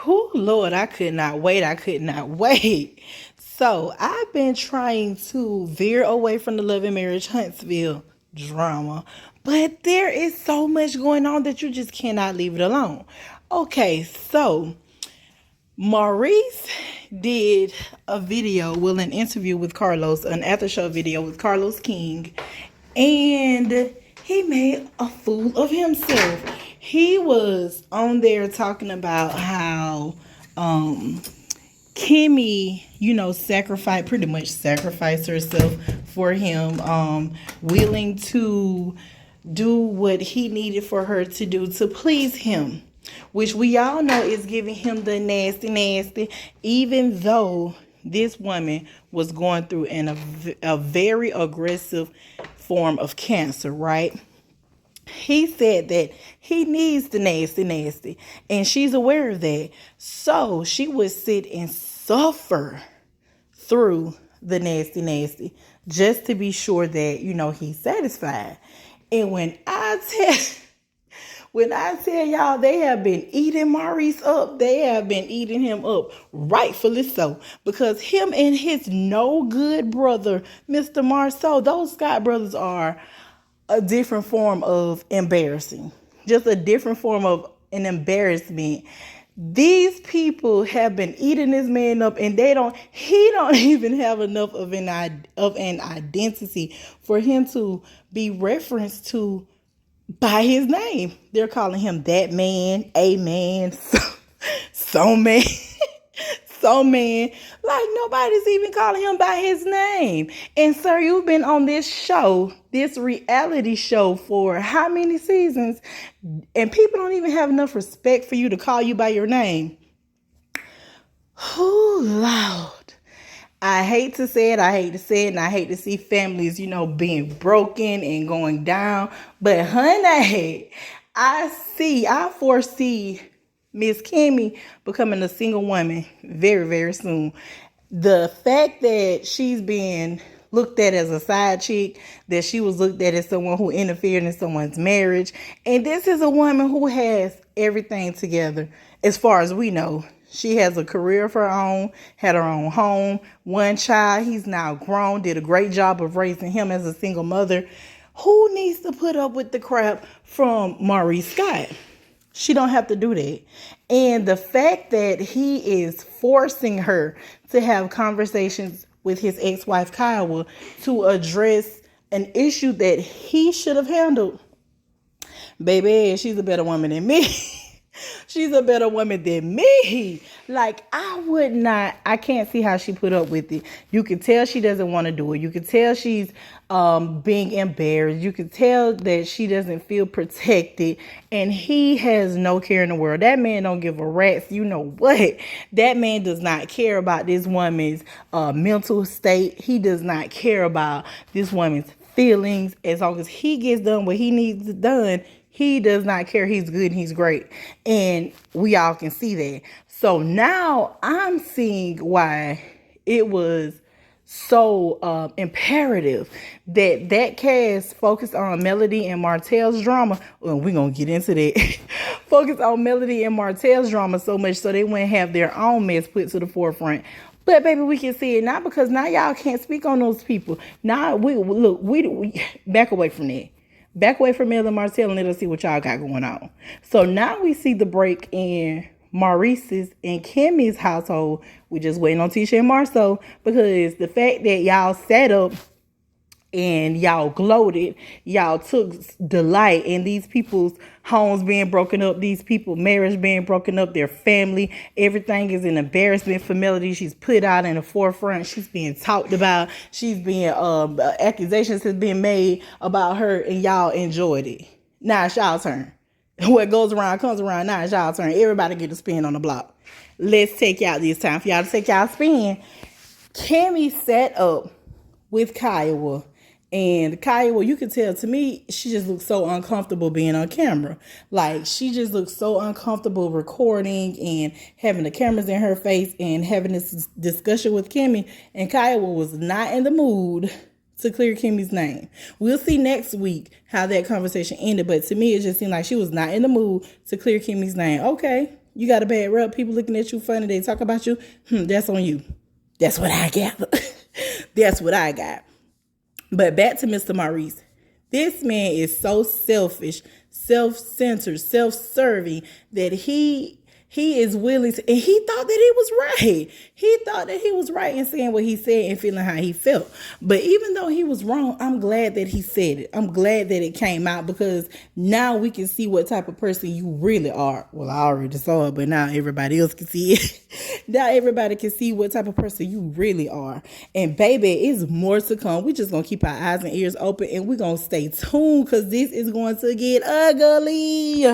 Oh, Lord, I could not wait. I could not wait. So I've been trying to veer away from the Love and Marriage Huntsville drama, but there is so much going on that you just cannot leave it alone. Okay, so Maurice did a video, well, an interview with Carlos, an after show video with Carlos King, and he made a fool of himself. He was on there talking about how Kimmy, pretty much sacrificed herself for him, willing to do what he needed for her to do to please him, which we all know is giving him the nasty, nasty, even though this woman was going through a very aggressive form of cancer, right? He said that he needs the nasty, nasty, and she's aware of that. So she would sit and suffer through the nasty, nasty, just to be sure that, he's satisfied. And when I tell y'all, they have been eating Maurice up. They have been eating him up, rightfully so, because him and his no good brother, Mr. Marceau, those Scott brothers are a different form of embarrassing, just a different form of an embarrassment. These people have been eating this man up, and he don't even have enough of an identity for him to be referenced to by his name. They're calling him that man, a man, so man. So, man, like nobody's even calling him by his name. And sir, you've been on this show, this reality show, for how many seasons? And people don't even have enough respect for you to call you by your name. Oh, Lord. I hate to say it, and I hate to see families, being broken and going down. But honey, I foresee Miss Kimmy becoming a single woman very, very soon. The fact that she's being looked at as a side chick, that she was looked at as someone who interfered in someone's marriage, and this is a woman who has everything together as far as we know. She has a career of her own, had her own home, one child. He's now grown, did a great job of raising him as a single mother. Who needs to put up with the crap from Maurice Scott? She don't have to do that. And the fact that he is forcing her to have conversations with his ex-wife Kyle to address an issue that he should have handled. Baby, she's a better woman than me. She's a better woman than me. Like, I can't see how she put up with it. You can tell she doesn't want to do it. You can tell she's being embarrassed. You can tell that she doesn't feel protected. And he has no care in the world. That man don't give a rat's. You know what? That man does not care about this woman's mental state. He does not care about this woman's feelings. As long as he gets done what he needs done, he does not care. He's good and he's great. And we all can see that. So now I'm seeing why it was so imperative that cast focused on Melody and Martell's drama. Well, we're going to get into that. Focus on Melody and Martell's drama so much so they wouldn't have their own mess put to the forefront. But baby, we can see it now, because now y'all can't speak on those people. Now we back away from that. Back away from Mel and Martell and let us see what y'all got going on. So now we see the break in Maurice's and Kimmy's household. We just waiting on Tisha and Marceau, because the fact that y'all sat up and y'all gloated, y'all took delight in these people's homes being broken up, these people's marriage being broken up, their family, everything is an embarrassment for Melody. She's put out in the forefront. She's being talked about. She's being, accusations has been made about her, and y'all enjoyed it. Now it's y'all turn. What goes around comes around. Now it's y'all turn. Everybody get a spin on the block. Let's take y'all this time for y'all to take y'all spin. Kimmy sat up with Kiowa. And Kiowa, you can tell, to me, she just looks so uncomfortable being on camera. Like, she just looks so uncomfortable recording and having the cameras in her face and having this discussion with Kimmy. And Kiowa was not in the mood to clear Kimmy's name. We'll see next week how that conversation ended. But to me, it just seemed like she was not in the mood to clear Kimmy's name. Okay, You got a bad rep. People looking at you funny. They talk about you. That's on you. That's what I got. That's what I got. But back to Mr. Maurice. This man is so selfish, self-centered, self-serving that he is willing to, and he thought that he was right. He thought that he was right in saying what he said and feeling how he felt. But even though he was wrong, I'm glad that he said it. I'm glad that it came out, because now we can see what type of person you really are. Well, I already saw it, but now everybody else can see it. Now everybody can see what type of person you really are. And baby, it's more to come. We just gonna keep our eyes and ears open, and we're gonna stay tuned, because this is going to get ugly.